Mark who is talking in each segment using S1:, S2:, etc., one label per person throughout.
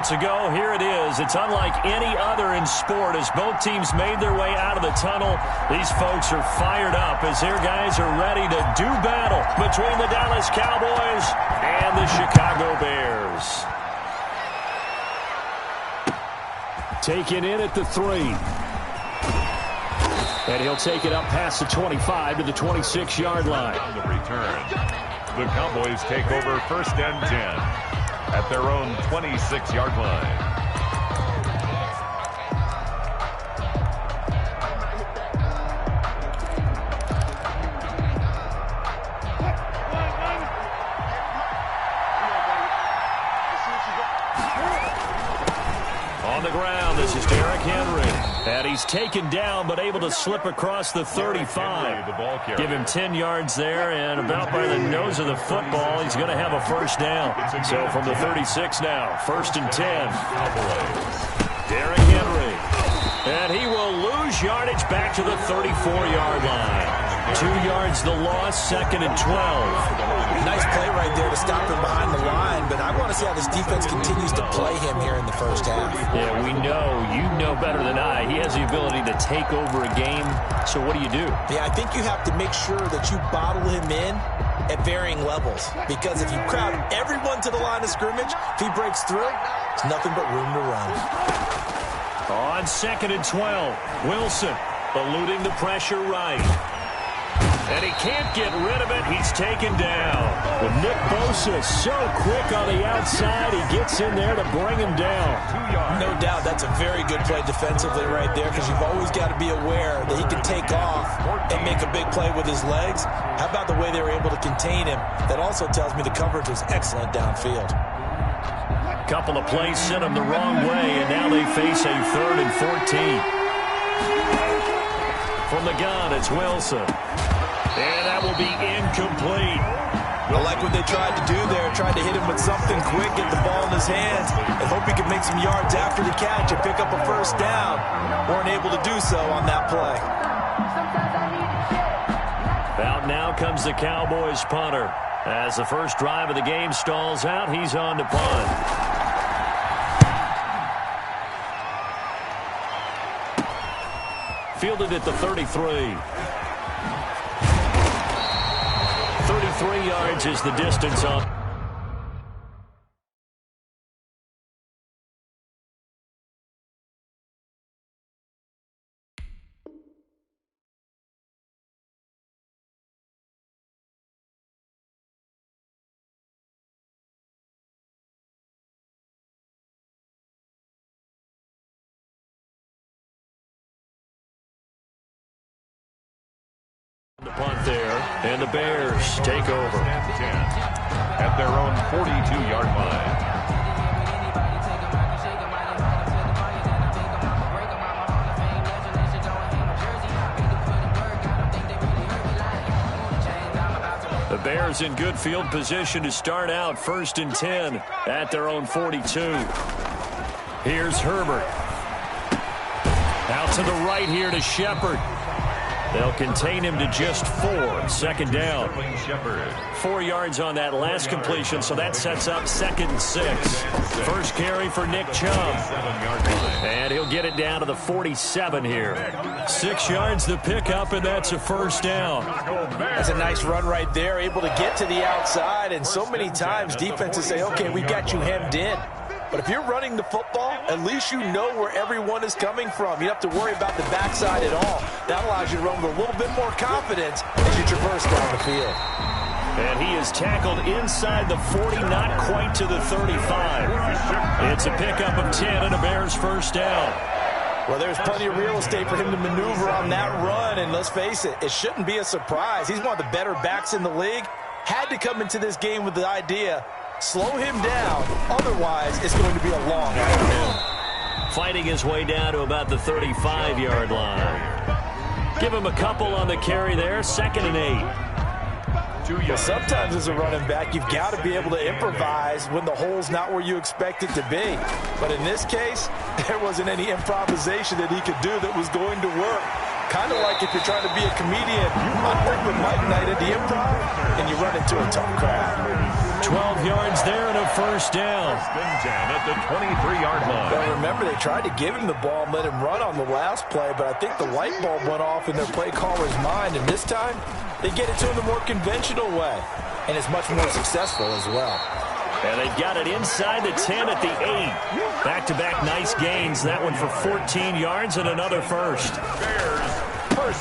S1: moments ago. Here it is. It's unlike any other in sport as both teams made their way out of the tunnel. These folks are fired up as their guys are ready to do battle between the Dallas Cowboys and the Chicago Bears. Taken in at the 3. And he'll take it up past the 25 to the 26-yard line.
S2: On the return, the Cowboys take over 1st and 10 at their own 26-yard line.
S1: On the ground, this is Derrick Henry. And he's taken down, but able to slip across the 35. Give him 10 yards there, and about by the nose of the football, he's going to have a first down. So from the 36 now, 1st and 10. Derrick Henry. And he will lose yardage back to the 34-yard line. 2 yards the loss, 2nd and 12.
S3: Nice play right there to stop him behind the line, but I want to see how this defense continues to play him here in the first half.
S1: Yeah, we know. You know better than I. He has the ability to take over a game. So what do you do?
S3: Yeah, I think you have to make sure that you bottle him in at varying levels, because if you crowd everyone to the line of scrimmage, if he breaks through, there's nothing but room to run.
S1: On 2nd and 12, Wilson eluding the pressure right. And he can't get rid of it. He's taken down. But Nick Bosa so quick on the outside. He gets in there to bring him down.
S3: 2 yards. No doubt that's a very good play defensively right there, because you've always got to be aware that he can take off and make a big play with his legs. How about the way they were able to contain him? That also tells me the coverage was excellent downfield.
S1: Couple of plays sent him the wrong way, and now they face a 3rd and 14. From the gun, it's Wilson. And that will be incomplete.
S3: I like what they tried to do there. Tried to hit him with something quick, get the ball in his hands, and hope he could make some yards after the catch and pick up a first down. Weren't able to do so on that play.
S1: Out now comes the Cowboys punter. As the first drive of the game stalls out, he's on to punt. Fielded at the 33. 33 yards is the distance up. The punt there, and the Bears take over.
S2: At their own 42-yard line.
S1: The Bears in good field position to start out 1st and 10 at their own 42. Here's Herbert. Out to the right here to Shepard. They'll contain him to just 4. 2nd down. 4 yards on that last completion, so that sets up 2nd and 6. First carry for Nick Chubb. And he'll get it down to the 47 here. 6 yards the pickup, and that's a first down.
S3: That's a nice run right there, able to get to the outside, and so many times defenses say, okay, we've got you hemmed in. But if you're running the football, at least you know where everyone is coming from. You don't have to worry about the backside at all. That allows you to run with a little bit more confidence as you traverse down the field.
S1: And he is tackled inside the 40, not quite to the 35. It's a pickup of 10 and a Bears first down.
S3: Well, there's plenty of real estate for him to maneuver on that run, and let's face it, it shouldn't be a surprise. He's one of the better backs in the league. Had to come into this game with the idea, slow him down, otherwise it's going to be a long afternoon.
S1: Fighting his way down to about the 35-yard line. Give him a couple on the carry there, 2nd and 8.
S3: Well, sometimes as a running back, you've got to be able to improvise when the hole's not where you expect it to be. But in this case, there wasn't any improvisation that he could do that was going to work. Kind of like if you're trying to be a comedian on open mic night at the Improv and you run into a tough crowd.
S1: 12 yards there and a first down.
S2: First and 10 at the 23-yard line.
S3: Well, remember, they tried to give him the ball and let him run on the last play, but I think the light bulb went off in their play caller's mind, and this time they get it to him the more conventional way, and it's much more successful as well.
S1: And they've got it inside the 10 at the 8. Back-to-back nice gains. That one for 14 yards and another first.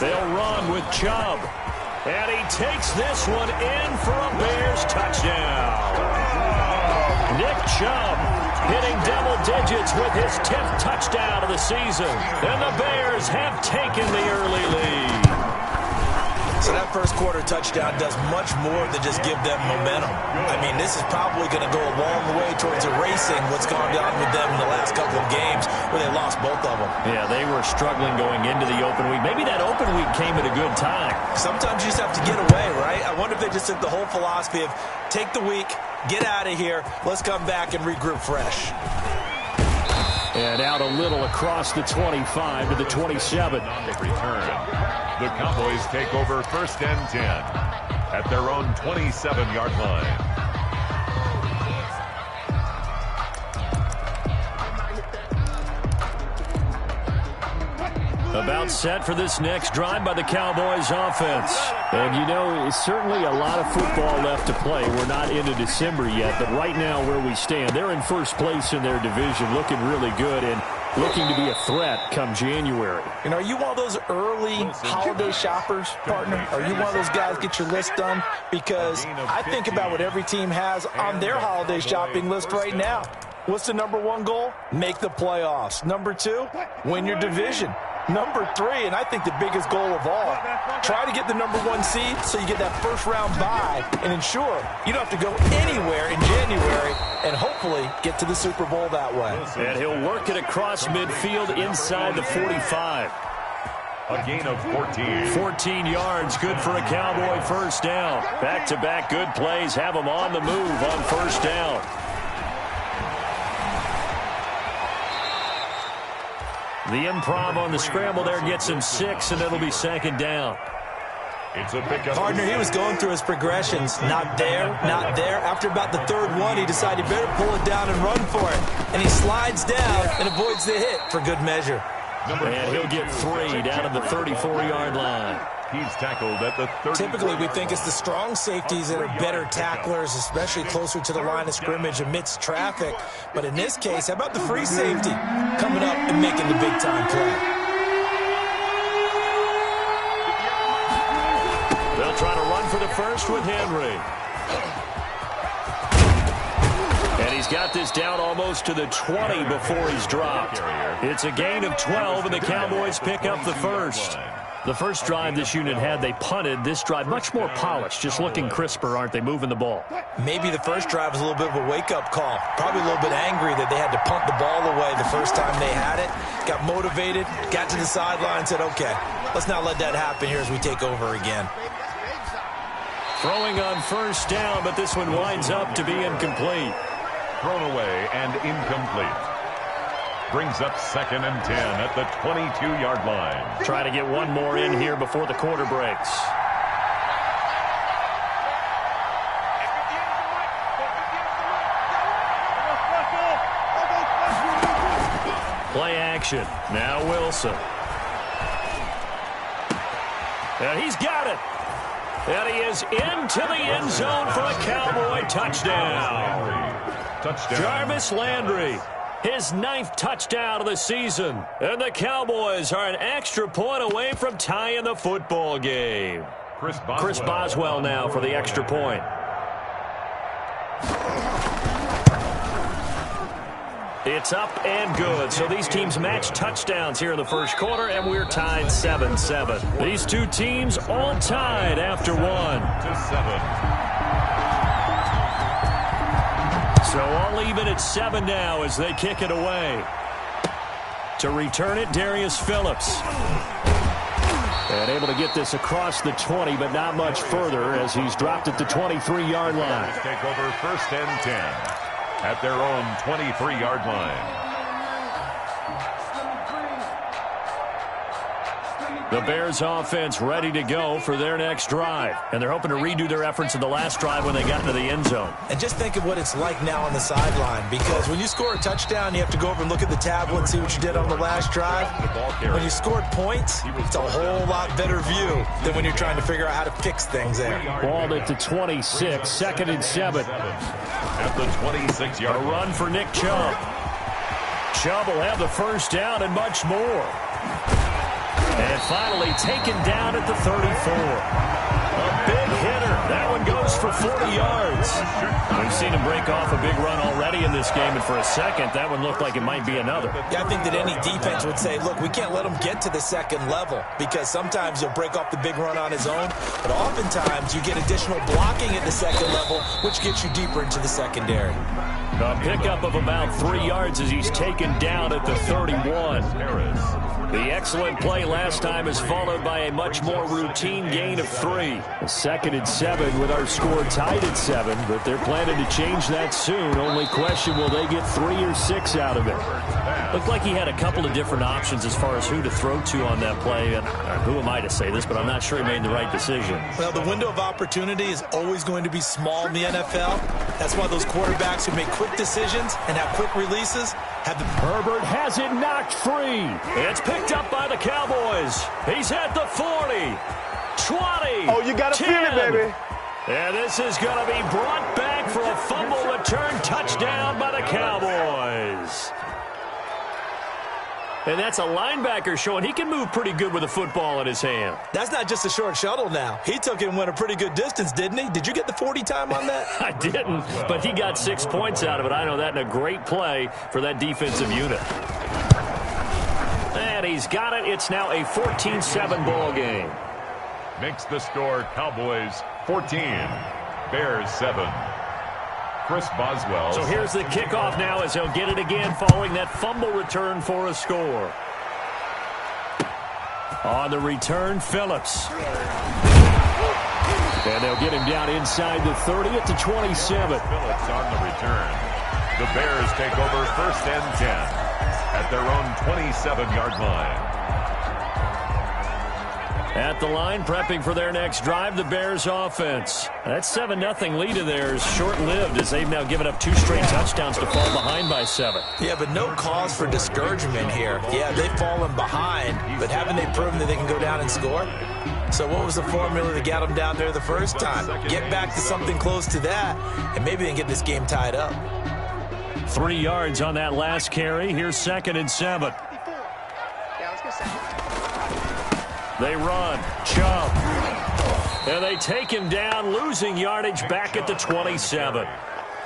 S1: They'll run with Chubb. And he takes this one in for a Bears touchdown. Nick Chubb hitting double digits with his 10th touchdown of the season. And the Bears have taken the early lead.
S3: So that first quarter touchdown does much more than just give them momentum. I mean, this is probably going to go a long way towards erasing what's gone down with them in the last couple of games where they lost both of them.
S1: Yeah, they were struggling going into the open week. Maybe that open week came at a good time.
S3: Sometimes you just have to get away, right? I wonder if they just took the whole philosophy of take the week, get out of here, let's come back and regroup fresh.
S1: And out a little across the 25 to the 27.
S2: Return. The Cowboys take over first and 10 at their own 27-yard line.
S1: About set for this next drive by the Cowboys offense. And, you know, it's certainly a lot of football left to play. We're not into December yet, but right now where we stand, they're in first place in their division, looking really good and looking to be a threat come January.
S3: And are you one of those early holiday shoppers, partner? Are you one of those guys get your list done? Because I think about what every team has on their holiday shopping list right now. What's the number one goal? Make the playoffs. Number two, win your division. Number three, and I think the biggest goal of all, try to get the number one seed so you get that first round bye and ensure you don't have to go anywhere in January and hopefully get to the Super Bowl that way.
S1: And he'll work it across midfield inside the 45.
S2: A gain of 14.
S1: 14 yards, good for a Cowboy first down. Back-to-back good plays have them on the move on first down. The improv on the scramble there gets him 6, and it'll be second down.
S2: It's a pickup.
S3: Partner, he was going through his progressions. Not there, not there. After about the third one, he decided he better pull it down and run for it. And he slides down and avoids the hit for good measure.
S1: And he'll get 3 down to the 34-yard line.
S2: He's tackled at the 30.
S3: Typically, we think it's the strong safeties that are better tacklers, especially closer to the line of scrimmage amidst traffic. But in this case, how about the free safety coming up and making the big-time play?
S1: They'll try to run for the first with Henry. And he's got this down almost to the 20 before he's dropped. It's a gain of 12, and the Cowboys pick up the first. The first drive this unit had, they punted. This drive, much more polished, just looking crisper, aren't they, moving the ball?
S3: Maybe the first drive was a little bit of a wake-up call. Probably a little bit angry that they had to punt the ball away the first time they had it. Got motivated, got to the sideline, said, okay, let's not let that happen here as we take over again.
S1: Throwing on first down, but this one winds up to be incomplete.
S2: Thrown away and incomplete. Brings up second and 10 at the 22-yard line.
S1: Try to get one more in here before the quarter breaks. Play action. Now Wilson. And he's got it. And he is into the end zone for a Cowboy touchdown. Jarvis Landry. His 9th touchdown of the season. And the Cowboys are an extra point away from tying the football game. Chris Boswell now for the extra point. It's up and good. So these teams match touchdowns here in the first quarter, and we're tied 7-7. These two teams all tied after 1. So all even at 7 now as they kick it away. To return it, Darius Phillips. And able to get this across the 20, but not much further as he's dropped at the 23-yard line.
S2: Take over first and 10 at their own 23-yard line.
S1: The Bears offense ready to go for their next drive. And they're hoping to redo their efforts in the last drive when they got into the end zone.
S3: And just think of what it's like now on the sideline, because when you score a touchdown, you have to go over and look at the tablet and see what you did on the last drive. When you scored points, it's a whole lot better view than when you're trying to figure out how to fix things there.
S1: Balled at the 26, 2nd and 7.
S2: At the 26-yard
S1: line. A run for Nick Chubb. Chubb will have the first down and much more. And finally taken down at the 34. A big hitter. That one goes for 40 yards. We've seen him break off a big run already in this game, and for a second, that one looked like it might be another.
S3: Yeah, I think that any defense would say, look, we can't let him get to the second level, because sometimes he'll break off the big run on his own, but oftentimes you get additional blocking at the second level, which gets you deeper into the secondary.
S1: A pickup of about 3 yards as he's taken down at the 31. The excellent play last time is followed by a much more routine gain of 3. A 2nd and 7 with our score tied at 7, but they're planning to change that soon. Only question, will they get 3 or 6 out of it? Looked like he had a couple of different options as far as who to throw to on that play. And who am I to say this, but I'm not sure he made the right decision.
S3: Well, the window of opportunity is always going to be small in the NFL. That's why those quarterbacks who make quick decisions and have quick releases have the...
S1: Herbert has it knocked free. It's picked up by the Cowboys. He's at the 40, 20,
S4: Oh, you got to feel it, baby.
S1: And this is going to be brought back for a fumble return touchdown by the Cowboys. And that's a linebacker showing he can move pretty good with a football in his hand.
S3: That's not just a short shuttle now. He took it and went a pretty good distance, didn't he? Did you get the 40 time on that?
S1: I didn't, but he got 6 points out of it. I know that in a great play for that defensive unit. And he's got it. It's now a 14-7 ball game.
S2: Makes the score Cowboys 14, Bears 7. Chris Boswell.
S1: So here's the kickoff now as he'll get it again following that fumble return for a score. On the return, Phillips. And they'll get him down inside the 30 at the 27.
S2: Phillips on the return. The Bears take over 1st and 10 at their own 27-yard line.
S1: At the line, prepping for their next drive, the Bears offense. That 7-0 lead of theirs short-lived as they've now given up 2 straight touchdowns to fall behind by 7.
S3: Yeah, but no cause for discouragement here. Yeah, they've fallen behind, but haven't they proven that they can go down and score? So what was the formula that got them down there the first time? Get back to something close to that, and maybe they can get this game tied up.
S1: 3 yards on that last carry. Here's 2nd and 7. They run. Chubb. And they take him down, losing yardage back at the 27.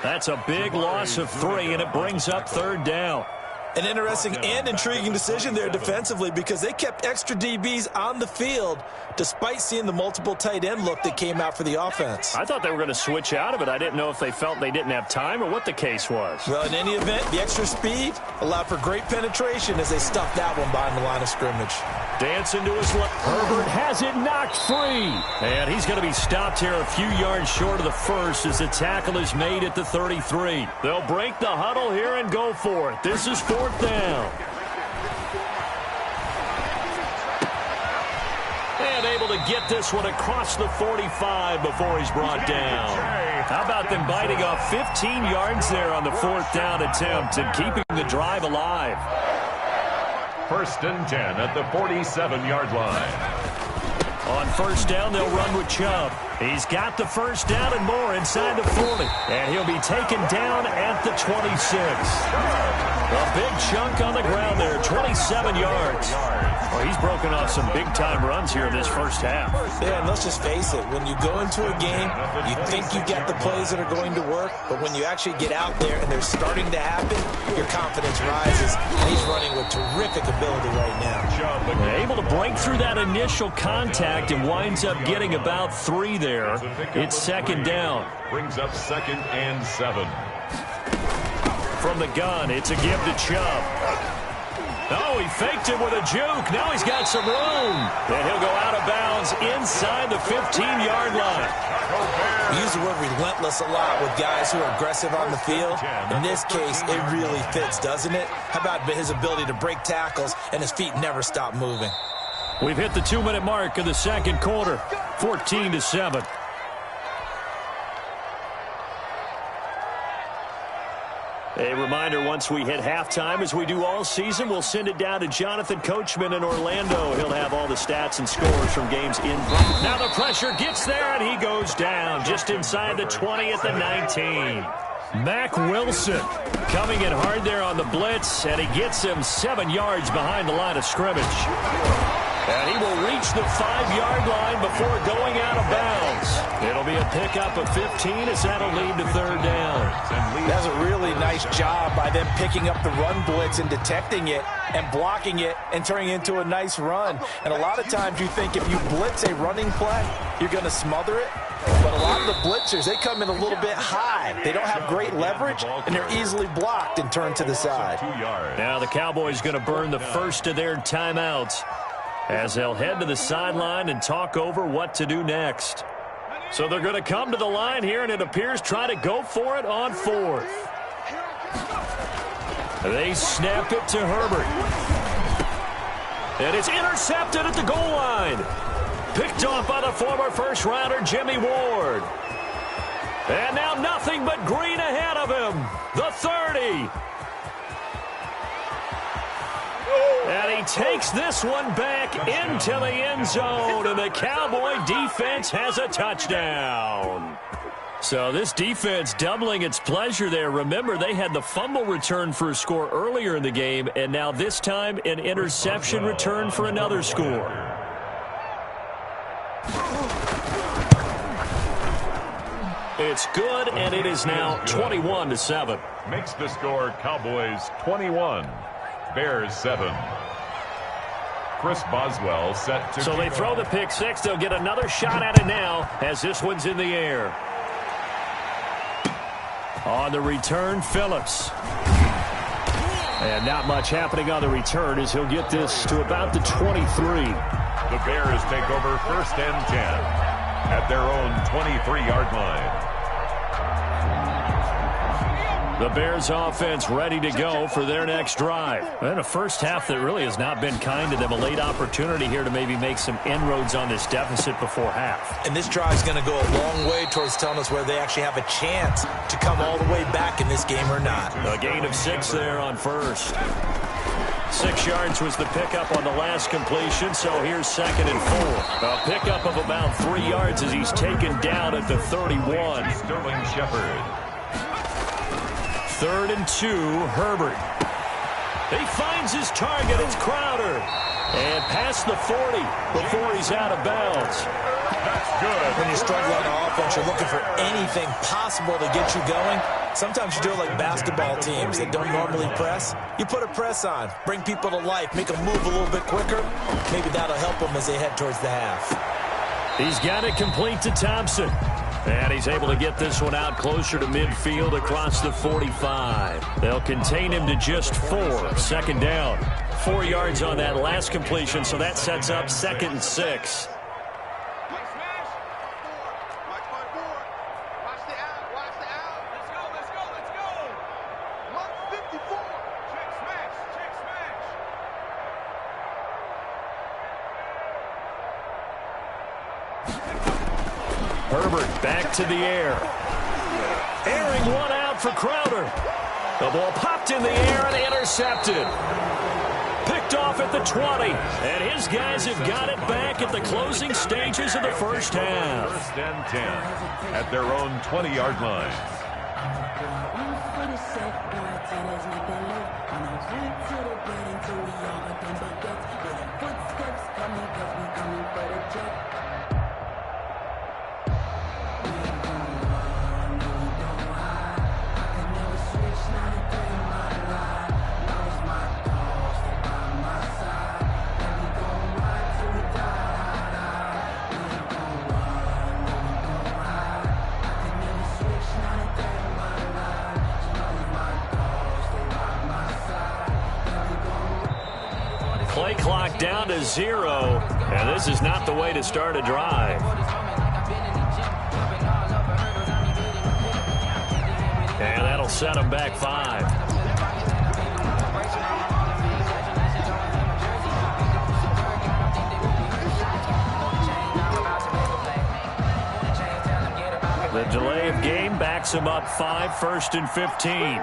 S1: That's a big loss of 3, and it brings up 3rd down.
S3: An interesting and intriguing decision there defensively, because they kept extra DBs on the field despite seeing the multiple tight end look that came out for the offense.
S1: I thought they were going to switch out of it. I didn't know if they felt they didn't have time or what the case was.
S3: Well, in any event, the extra speed allowed for great penetration as they stuffed that one behind the line of scrimmage.
S1: Dancing to his left. Herbert has it knocked free. And he's going to be stopped here a few yards short of the first as the tackle is made at the 33. They'll break the huddle here and go for it. This is 4th down. And able to get this one across the 45 before he's brought down. How about them biting off 15 yards there on the 4th down attempt and keeping the drive alive?
S2: 1st and 10 at the 47-yard line.
S1: On 1st down, they'll run with Chubb. He's got the 1st down and more inside the 40. And he'll be taken down at the 26. A big chunk on the ground there, 27 yards. Well, he's broken off some big-time runs here in this first half.
S3: Yeah, and let's just face it. When you go into a game, you think you got the plays that are going to work, but when you actually get out there and they're starting to happen, your confidence rises, and he's running with terrific ability right now.
S1: Able to break through that initial contact and winds up getting about 3 there. It's 2nd down.
S2: Brings up 2nd and 7.
S1: From the gun, it's a give to Chubb. Oh, he faked it with a juke. Now he's got some room. And he'll go out of bounds inside the 15-yard line.
S3: We use the word relentless a lot with guys who are aggressive on the field. In this case, it really fits, doesn't it? How about his ability to break tackles and his feet never stop moving?
S1: We've hit the 2-minute mark of the second quarter, 14-7. A reminder, once we hit halftime, as we do all season, we'll send it down to Jonathan Coachman in Orlando. He'll have all the stats and scores from games in. Now the pressure gets there, and he goes down just inside the 20 at the 19. Mack Wilson coming in hard there on the blitz, and he gets him 7 yards behind the line of scrimmage. And he will reach the 5-yard line before going out of bounds. It'll be a pickup of 15 as that'll lead to third down.
S3: That's a really nice job by them picking up the run blitz and detecting it and blocking it and turning it into a nice run. And a lot of times you think if you blitz a running play, you're going to smother it. But a lot of the blitzers, they come in a little bit high. They don't have great leverage, and they're easily blocked and turned to the side.
S1: Now the Cowboys going to burn the first of their timeouts as they'll head to the sideline and talk over what to do next. So they're going to come to the line here, and it appears try to go for it on fourth. They snap it to Herbert. And it's intercepted at the goal line. Picked off by the former first-rounder Jimmy Ward. And now nothing but green ahead of him. The 30. And he takes this one back into the end zone, and the Cowboy defense has a touchdown. So this defense doubling its pleasure there. Remember, they had the fumble return for a score earlier in the game, and now this time an interception return for another score. It's good, and it is now 21-7.
S2: Makes the score Cowboys 21, Bears 7. Chris Boswell set to...
S1: So they throw the pick six. They'll get another shot at it now as this one's in the air. On the return, Phillips. And not much happening on the return as he'll get this to about the 23.
S2: The Bears take over first and 10 at their own 23-yard line.
S1: The Bears offense ready to go for their next drive. And a first half that really has not been kind to them. A late opportunity here to maybe make some inroads on this deficit before half.
S3: And this drive is going to go a long way towards telling us whether they actually have a chance to come all the way back in this game or not.
S1: A gain of 6 there on first. 6 yards was the pickup on the last completion, so here's 2nd and 4. A pickup of about 3 yards as he's taken down at the 31.
S2: Sterling Shepard.
S1: 3rd and 2, Herbert. He finds his target. It's Crowder. And past the 40 before he's out of bounds.
S2: That's good.
S3: When you struggle on offense, you're looking for anything possible to get you going. Sometimes you do it like basketball teams that don't normally press. You put a press on, bring people to life, make them move a little bit quicker. Maybe that'll help them as they head towards the half.
S1: He's got it complete to Thompson. And he's able to get this one out closer to midfield across the 45. They'll contain him to just 4. 2nd down. 4 yards on that last completion, so that sets up 2nd and 6. Herbert back to the air. Airing one out for Crowder. The ball popped in the air and intercepted. Picked off at the 20. And his guys have got it back at the closing stages of the first half.
S2: First and 10 at their own 20-yard line.
S1: Play clock down to 0, and this is not the way to start a drive. And that'll set them back 5. them up 5, 1st and 15.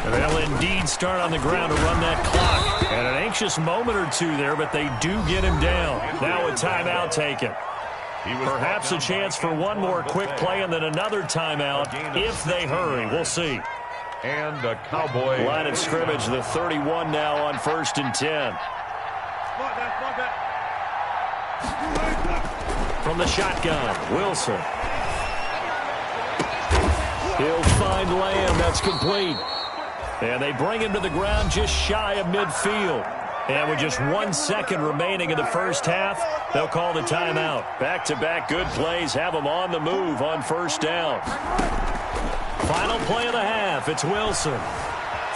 S1: And they'll indeed start on the ground to run that clock. And an anxious moment or two there, but they do get him down. Now a timeout taken. Perhaps a chance for one more quick play and then another timeout if they hurry. We'll see.
S2: And a Cowboy.
S1: Line of scrimmage, the 31 now on 1st and 10. From the shotgun, Wilson. He'll find Lamb. That's complete. And they bring him to the ground just shy of midfield. And with just 1 second remaining in the first half, they'll call the timeout. Back-to-back good plays have them on the move on 1st down. Final play of the half. It's Wilson.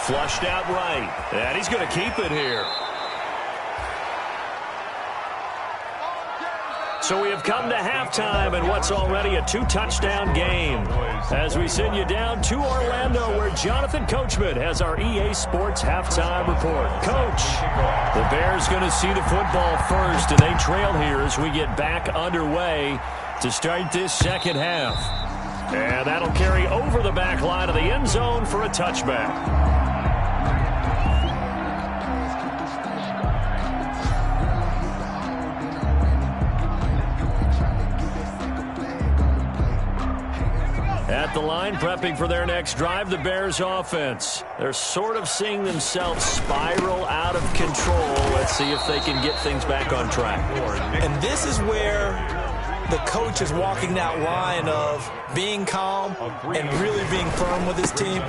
S1: Flushed out right. And he's going to keep it here. So we have come to halftime in what's already a 2-touchdown game. As we send you down to Orlando, where Jonathan Coachman has our EA Sports halftime report. Coach, the Bears going to see the football first, and they trail here as we get back underway to start this second half. And that'll carry over the back line of the end zone for a touchback. At the line, prepping for their next drive, the Bears offense. They're sort of seeing themselves spiral out of control. Let's see if they can get things back on track.
S3: And this is where the coach is walking that line of being calm and really being firm with his team.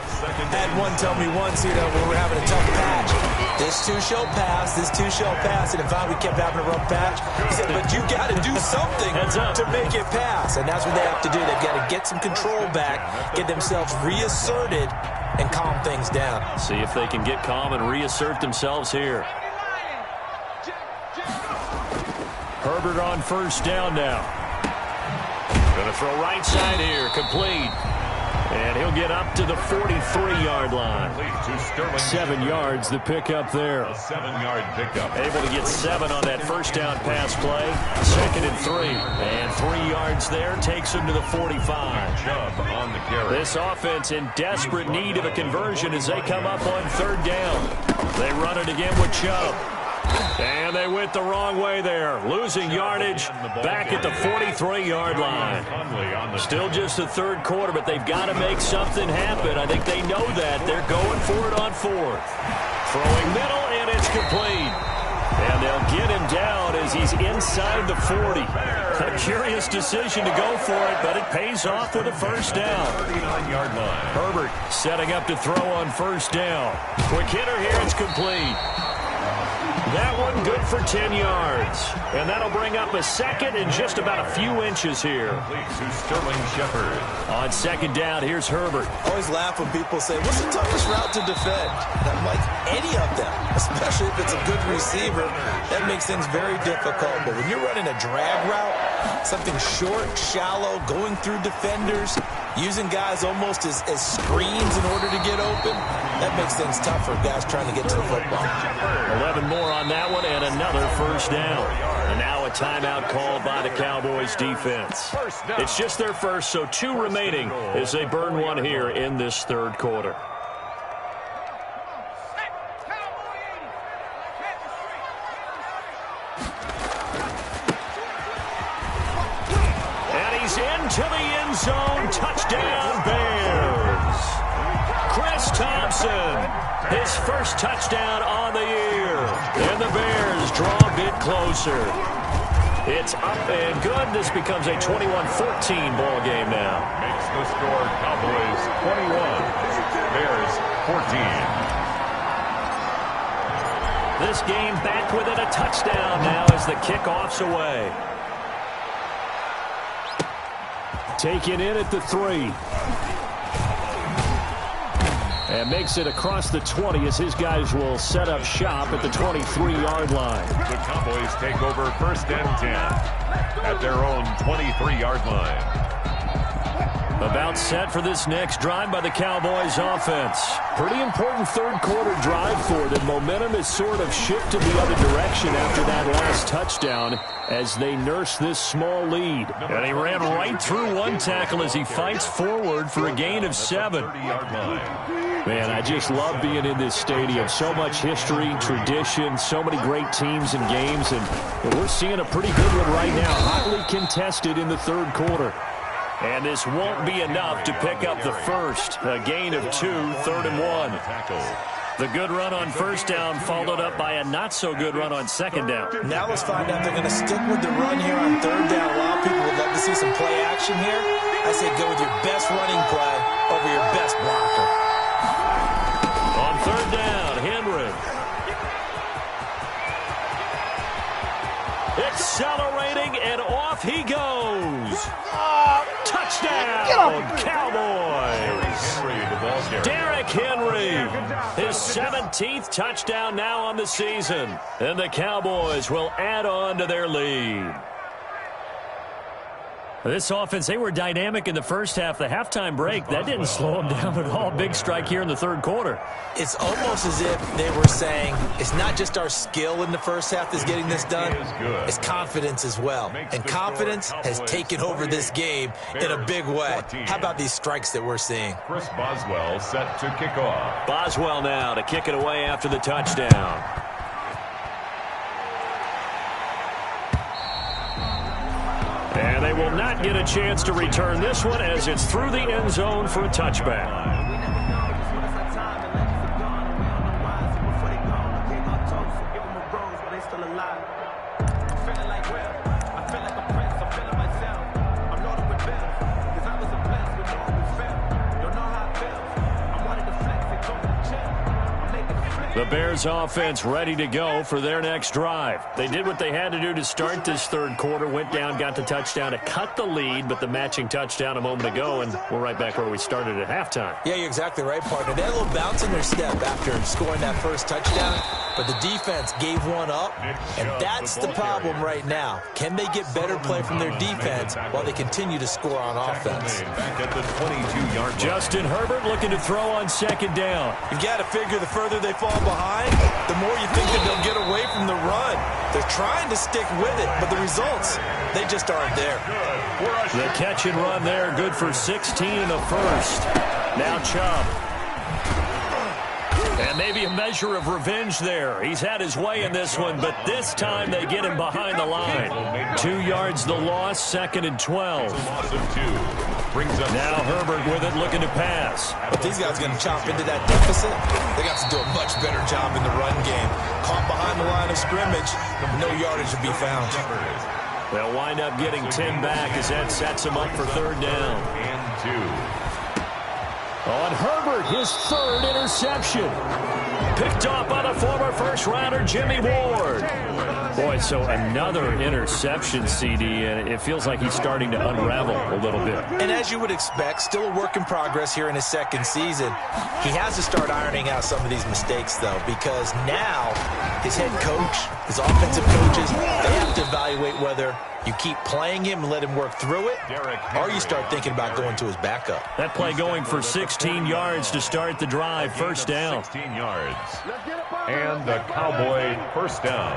S3: Had one tell me once, when we were having a tough patch, this too shall pass, this too shall pass, and in fact we kept having a rough patch. He said, but you got to do something to make it pass, and that's what they have to do. They've got to get some control back, get themselves reasserted, and calm things down.
S1: See if they can get calm and reassert themselves here. Herbert on 1st down now. Going to throw right side here, complete. And he'll get up to the 43-yard line. 7 yards, the pickup there.
S2: 7-yard pickup.
S1: Able to get 7 on that 1st down pass play. 2nd and 3. And 3 yards there takes him to the 45.
S2: Chubb on the carry.
S1: This offense in desperate need of a conversion as they come up on 3rd down. They run it again with Chubb. And they went the wrong way there. Losing yardage back at the 43-yard line. Still just the 3rd quarter, but they've got to make something happen. I think they know that. They're going for it on 4th. Throwing middle, and it's complete. And they'll get him down as he's inside the 40. A curious decision to go for it, but it pays off with a 1st down.
S2: 39-yard line.
S1: Herbert setting up to throw on 1st down. Quick hitter here, it's complete. That one good for 10 yards. And that'll bring up a 2nd and just about a few inches here.
S2: To Sterling Shepard.
S1: On 2nd down, here's Herbert.
S3: I always laugh when people say, what's the toughest route to defend? And I'm like, any of them, especially if it's a good receiver. That makes things very difficult. But when you're running a drag route, something short, shallow, going through defenders, using guys almost as screens in order to get open, that makes things tough for guys trying to get to the football.
S1: 11 more on that one and another 1st down. And now a timeout called by the Cowboys defense. It's just their first, so 2 remaining as they burn one here in this 3rd quarter. And he's into the end zone. Touchdown, Bears. Chris Thompson, his 1st touchdown on the year. And the Bears draw a bit closer. It's up and good. This becomes a 21-14 ball game now.
S2: Makes the score Cowboys 21, Bears 14.
S1: This game back within a touchdown now as the kickoff's away. Taken in at the 3. And makes it across the 20 as his guys will set up shop at the 23-yard line.
S2: The Cowboys take over 1st and 10 at their own 23-yard line.
S1: About set for this next drive by the Cowboys offense. Pretty important third-quarter drive for them. Momentum has sort of shifted the other direction after that last touchdown as they nurse this small lead. And he ran right through one tackle as he fights forward for a gain of 7. Man, I just love being in this stadium. So much history, tradition, so many great teams and games, and we're seeing a pretty good one right now, hotly contested in the third quarter. And this won't be enough to pick up the first. A gain of 2, 3rd and 1. The good run on first down followed up by a not-so-good run on second down.
S3: Now let's find out if they're going to stick with the run here on third down. A lot of people would love to see some play action here. I say go with your best running play over your best blocker.
S1: On third down, Henry. Accelerating, and off he goes. Touchdown, Cowboys. Derrick Henry, his 17th touchdown now on the season. And the Cowboys will add on to their lead. This offense, they were dynamic in the first half. The halftime break, that didn't slow them down at all. Big strike here in the third quarter.
S3: It's almost as if they were saying, it's not just our skill in the first half that's getting this done, it's confidence as well. And confidence has taken over this game in a big way. How about these strikes that we're seeing?
S2: Chris Boswell set to kick off.
S1: Boswell now to kick it away after the touchdown. And they will not get a chance to return this one as it's through the end zone for a touchback. The Bears offense ready to go for their next drive. They did what they had to do to start this third quarter, went down, got the touchdown to cut the lead, but the matching touchdown a moment ago, and we're right back where we started at halftime.
S3: Yeah, you're exactly right, partner. They had a little bounce in their step after scoring that first touchdown, but the defense gave one up, and that's the problem right now. Can they get better play from their defense while they continue to score on offense?
S2: Back at the 22-yard line.
S1: Justin Herbert looking to throw on second down.
S3: You've got to figure the further they fall behind, the more you think that they'll get away from the run. They're trying to stick with it, but the results, they just aren't there.
S1: The catch and run there, good for 16 in the first. Now Chubb. And maybe a measure of revenge there. He's had his way in this one, but this time they get him behind the line. 2 yards the loss, 2nd and 12. Now Herbert with it, looking to pass.
S3: But these guys are going to chop into that deficit. They got to do a much better job in the run game. Caught behind the line of scrimmage, no yardage to be found.
S1: They'll wind up getting 10 back as that sets them up for third down.
S2: And 2.
S1: On Herbert, his 3rd interception. Picked off by the former first-rounder Jimmy Ward. Boy, so another interception, CD, and it feels like he's starting to unravel a little bit.
S3: And as you would expect, still a work in progress here in his second season. He has to start ironing out some of these mistakes, though, because now his head coach, his offensive coaches, they have to evaluate whether you keep playing him and let him work through it, or you start thinking about going to his backup.
S1: That play going for 16 yards to start the drive, first down.
S2: 16 yards. And the Cowboy first down.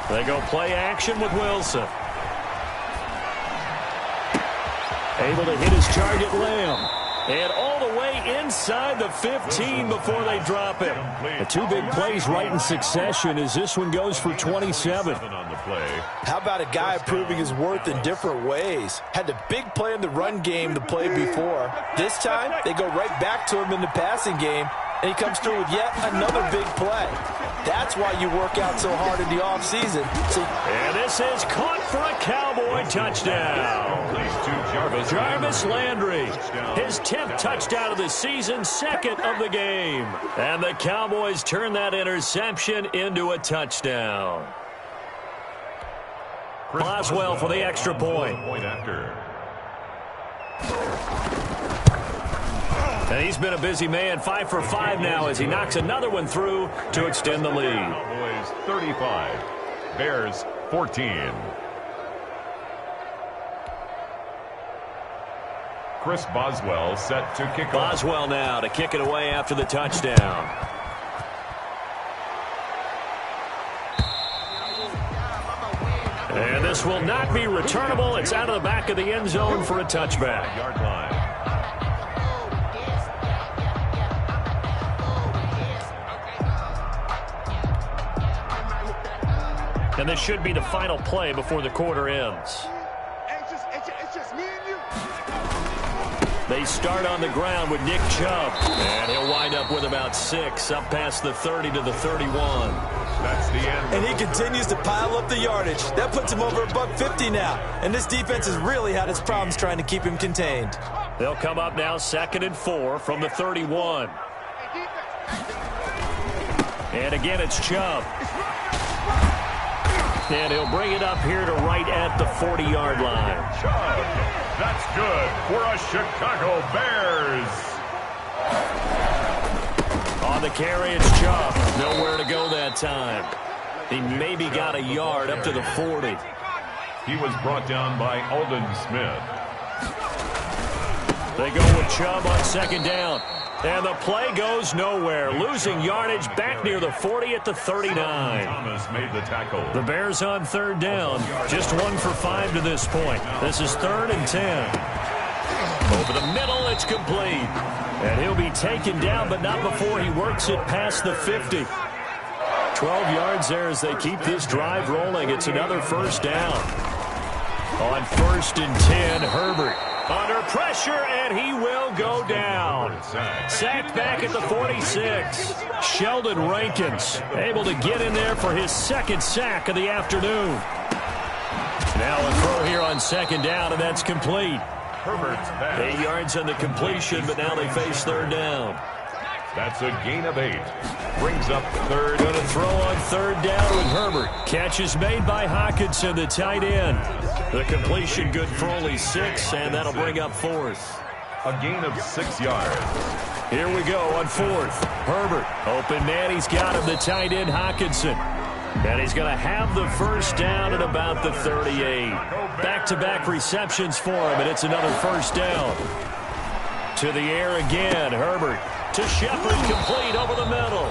S1: They go play action with Wilson. Able to hit his target, Lamb. And all the way inside the 15 before they drop it. The 2 big plays right in succession as this one goes for 27.
S2: On the play.
S3: How about a guy proving his worth in different ways? Had the big play in the run game the play before. This time, they go right back to him in the passing game, and he comes through with yet another big play. That's why you work out so hard in the offseason.
S1: And this is caught for a Cowboy touchdown. Jarvis Landry, his 10th touchdown of the season, 2nd of the game. And the Cowboys turn that interception into a touchdown. Boswell for the extra point. And he's been a busy man, 5 for 5 now as he knocks another one through to extend the lead.
S2: Cowboys 35, Bears 14. Chris Boswell set to kick off.
S1: Boswell now to kick it away after the touchdown. And this will not be returnable. It's out of the back of the end zone for a touchback.
S2: Yard line.
S1: And this should be the final play before the quarter ends. They start on the ground with Nick Chubb. And he'll wind up with about 6 up past the 30 to the 31.
S2: That's the end.
S3: And he continues to pile up the yardage. That puts him over $150 now. And this defense has really had its problems trying to keep him contained.
S1: They'll come up now 2nd and 4 from the 31. And again, it's Chubb. And he'll bring it up here to right at the 40-yard line.
S2: Chubb. That's good for a Chicago Bears.
S1: On the carry, it's Chubb. Nowhere to go that time. He maybe got a yard up to the 40.
S2: He was brought down by Aldon Smith.
S1: They go with Chubb on 2nd down. And the play goes nowhere. Losing yardage back near the 40 at the 39.
S2: Thomas made the tackle.
S1: The Bears on 3rd down. Just 1 for 5 to this point. This is 3rd and 10. Over the middle, it's complete. And he'll be taken down, but not before he works it past the 50. 12 yards there as they keep this drive rolling. It's another 1st down. On 1st and 10, Herbert. Under pressure, and he will go down. Sacked back at the 46. Sheldon Rankins able to get in there for his 2nd sack of the afternoon. Now a throw here on 2nd down, and that's complete.
S2: Herbert's pass.
S1: 8 yards on the completion, but now they face 3rd down.
S2: That's a gain of 8. Brings up 3rd and
S1: A throw on 3rd down with Herbert. Catch is made by Hockenson, the tight end. The completion good for only 6, and that'll bring up 4th.
S2: a gain of 6 yards.
S1: Here we go on 4th. Herbert, open man, he's got him, the tight end Hockenson. And he's going to have the 1st down at about the 38. Back-to-back receptions for him, and it's another 1st down. To the air again, Herbert. To Shepard, complete over the middle.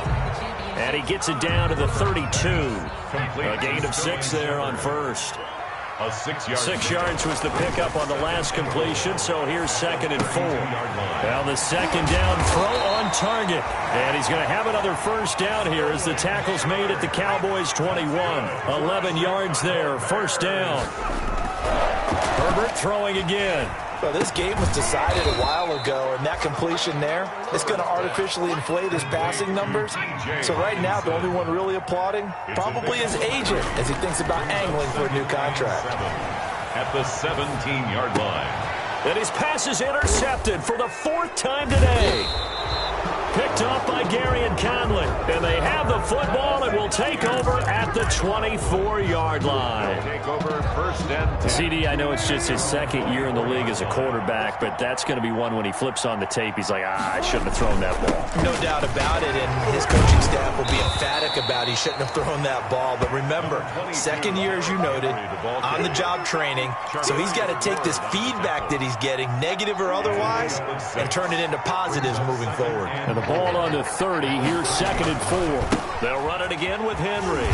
S1: And he gets it down to the 32. A gain of 6 there on 1st.
S2: A 6-yard.
S1: 6 yards was the pickup on the last completion, so here's 2nd and 4. Now the 2nd down throw on target. And he's going to have another 1st down here as the tackle's made at the Cowboys' 21. 11 yards there, 1st down. Herbert throwing again.
S3: Well, this game was decided a while ago, and that completion there is going to artificially inflate his passing numbers. So right now, the only one really applauding probably his agent as he thinks about angling for a new contract.
S2: At the 17-yard line.
S1: And his pass is intercepted for the 4th time today. Picked off by Gary and Conley. And they have the football and will take over at the 24-yard line.
S2: Take over 1st and 10.
S1: CD, I know it's just his 2nd year in the league as a quarterback, but that's going to be one when he flips on the tape, he's like, I shouldn't have thrown that ball.
S3: No doubt about it, and his coaching staff will be emphatic about he shouldn't have thrown that ball. But remember, 2nd year, as you noted, on-the-job training, so he's got to take this feedback that he's getting, negative or otherwise, and turn it into positives moving forward.
S1: And the ball on the 30, here's 2nd and 4. They'll run it again with Henry.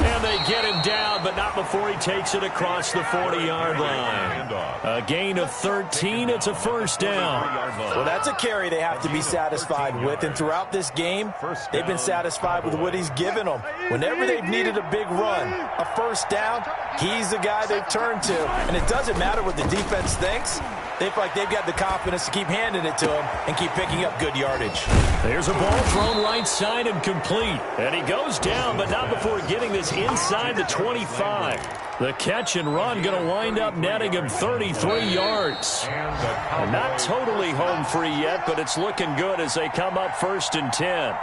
S1: And they get him down, but not before he takes it across the 40-yard line. A gain of 13, it's a 1st down.
S3: Well, that's a carry they have to be satisfied with, and throughout this game, they've been satisfied with what he's given them. Whenever they've needed a big run, a 1st down, he's the guy they've turned to. And it doesn't matter what the defense thinks. They feel like they've got the confidence to keep handing it to him and keep picking up good yardage.
S1: There's a ball thrown right side and complete. And he goes down, but not before getting this inside the 25. The catch and run going to wind up netting him 33 yards. And not totally home free yet, but it's looking good as they come up 1st and 10.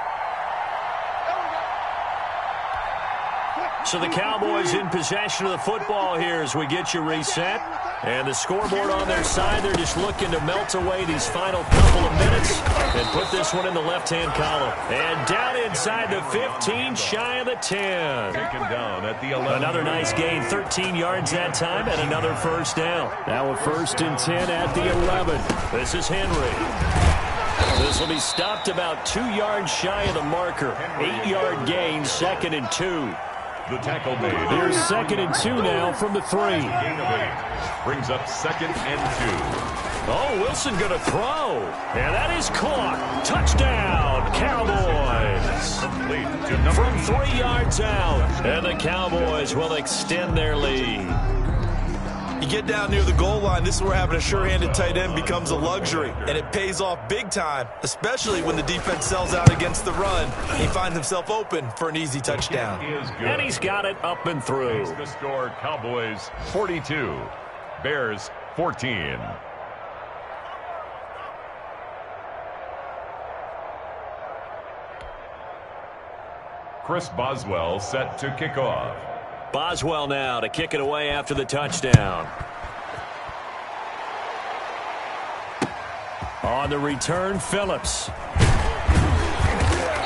S1: So the Cowboys in possession of the football here as we get you reset. And the scoreboard on their side, they're just looking to melt away these final couple of minutes and put this one in the left-hand column. And down inside the 15, shy of the 10.
S2: Taken down at the 11.
S1: Another nice gain, 13 yards that time, and another first down. Now a 1st and 10 at the 11. This is Henry. This will be stopped about 2 yards shy of the marker. 8-yard gain, 2nd and 2.
S2: The tackle made.
S1: Here's 2nd and 2 now from the 3.
S2: Gain of 8. Brings up 2nd and 2.
S1: Oh, Wilson going to throw. And that is caught. Touchdown, Cowboys.
S2: Complete to number
S1: From 3 yards out. And the Cowboys will extend their lead.
S3: You get down near the goal line, this is where having a sure-handed tight end becomes a luxury, and it pays off big time, especially when the defense sells out against the run. He finds himself open for an easy touchdown.
S1: And he's got it up and through.
S2: The score, Cowboys 42, Bears 14. Chris Boswell set to kick off.
S1: Boswell now to kick it away after the touchdown. On the return, Phillips.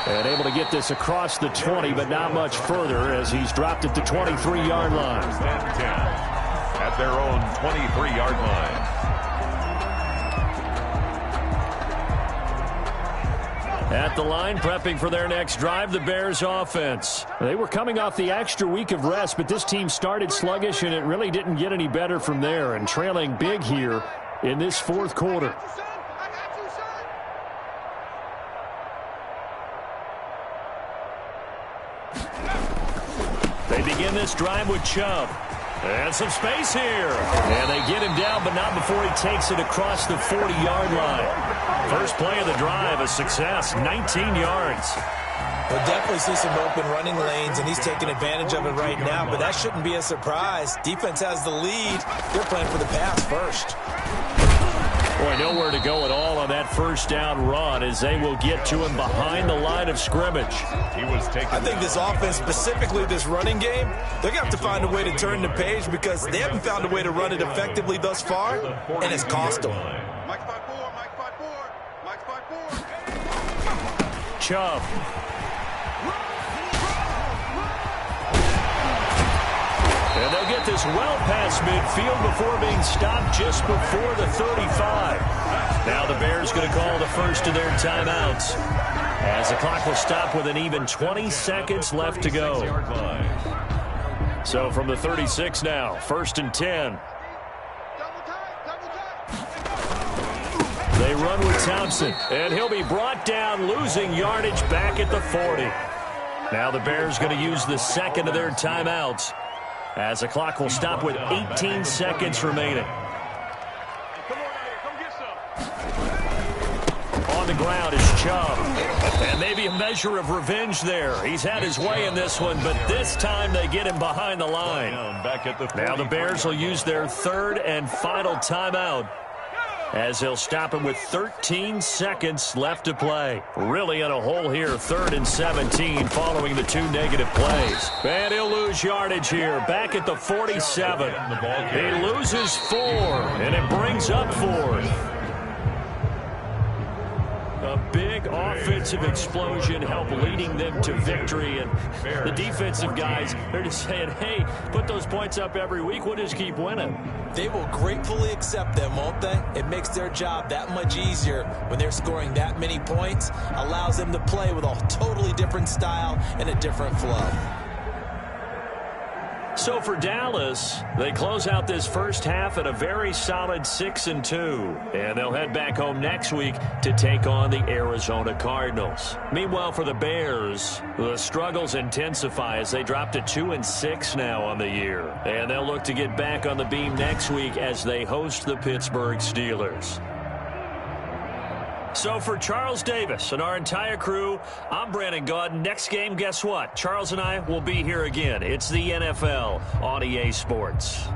S1: And able to get this across the 20, but not much further as he's dropped at the 23-yard line.
S2: 10 at their own 23-yard line.
S1: At the line, prepping for their next drive, the Bears offense. They were coming off the extra week of rest, but this team started sluggish, and it really didn't get any better from there, and trailing big here in this 4th quarter. They begin this drive with Chubb. And some space here. And they get him down, but not before he takes it across the 40-yard line. First play of the drive, a success, 19 yards.
S3: We'll definitely see some open running lanes, and he's taking advantage of it right now, but that shouldn't be a surprise. Defense has the lead. They're playing for the pass first.
S1: Boy, nowhere to go at all on that first down run as they will get to him behind the line of scrimmage.
S3: I think this offense, specifically this running game, they're going to have to find a way to turn the page because they haven't found a way to run it effectively thus far, and it's cost them.
S1: Chubb. And they'll get this well past midfield before being stopped just before the 35. Now the Bears going to call the first of their timeouts as the clock will stop with an even 20 seconds left to go. So from the 36 now, 1st and 10. They run with Thompson, and he'll be brought down, losing yardage back at the 40. Now the Bears going to use the second of their timeouts as the clock will stop with 18 seconds remaining. On the ground is Chubb. And maybe a measure of revenge there. He's had his way in this one, but this time they get him behind the line. Now the Bears will use their 3rd and final timeout as they'll stop him with 13 seconds left to play. Really in a hole here, 3rd and 17 following the 2 negative plays. And he'll lose yardage here, back at the 47. He loses 4, and it brings up 4th. A big offensive explosion helped leading them to victory, and the defensive guys, they're just saying, hey, put those points up every week, we'll just keep winning.
S3: They will gratefully accept them, won't they? It makes their job that much easier when they're scoring that many points, allows them to play with a totally different style and a different flow.
S1: So for Dallas, they close out this first half at a very solid 6-2. And they'll head back home next week to take on the Arizona Cardinals. Meanwhile, for the Bears, the struggles intensify as they drop to 2-6 now on the year. And they'll look to get back on the beam next week as they host the Pittsburgh Steelers. So for Charles Davis and our entire crew, I'm Brandon Gaudin. Next game, guess what? Charles and I will be here again. It's the NFL on EA Sports.